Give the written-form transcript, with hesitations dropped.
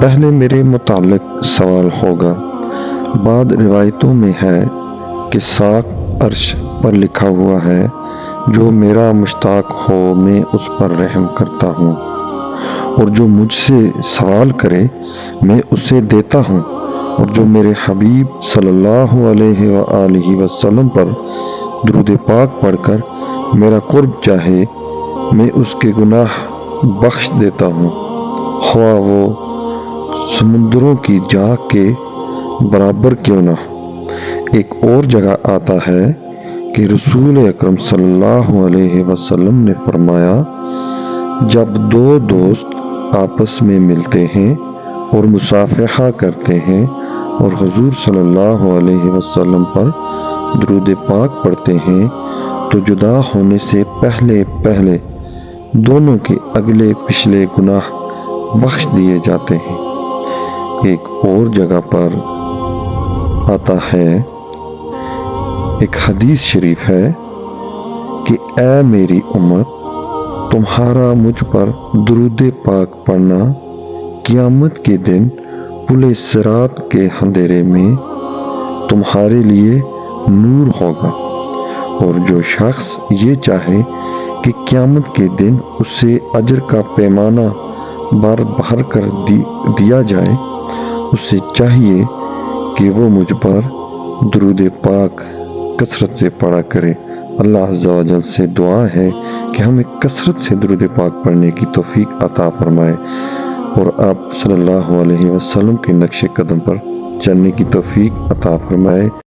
پہلے میرے متعلق سوال ہوگا۔ بعض روایتوں میں ہے کہ ساق عرش پر لکھا ہوا ہے، جو میرا مشتاق ہو میں اس پر رحم کرتا ہوں، اور جو مجھ سے سوال کرے میں اسے دیتا ہوں، اور جو میرے حبیب صلی اللہ علیہ وآلہ وسلم پر درود پاک پڑھ کر میرا قرب چاہے میں اس کے گناہ بخش دیتا ہوں، خواہ وہ سمندروں کی جاگ کے برابر کیوں نہ۔ ایک اور جگہ آتا ہے کہ رسول اکرم صلی اللہ علیہ وسلم نے فرمایا، جب دو دوست آپس میں ملتے ہیں اور مصافحہ کرتے ہیں اور حضور صلی اللہ علیہ وسلم پر درود پاک پڑھتے ہیں تو جدا ہونے سے پہلے دونوں کے اگلے پچھلے گناہ بخش دیے جاتے ہیں۔ ایک اور جگہ پر آتا ہے، ایک حدیث شریف ہے کہ اے میری امت، تمہارا مجھ پر درود پاک پڑھنا قیامت کے دن پل صراط کے اندھیرے میں تمہارے لیے نور ہوگا، اور جو شخص یہ چاہے کہ قیامت کے دن اسے اجر کا پیمانہ بھر کر دیا جائے، اسے چاہیے کہ وہ مجھ پر درود پاک کثرت سے پڑھا کرے۔ اللہ عز و جل سے دعا ہے کہ ہمیں کثرت سے درود پاک پڑھنے کی توفیق عطا فرمائے، اور آپ صلی اللہ علیہ وسلم کے نقش قدم پر چلنے کی توفیق عطا فرمائے۔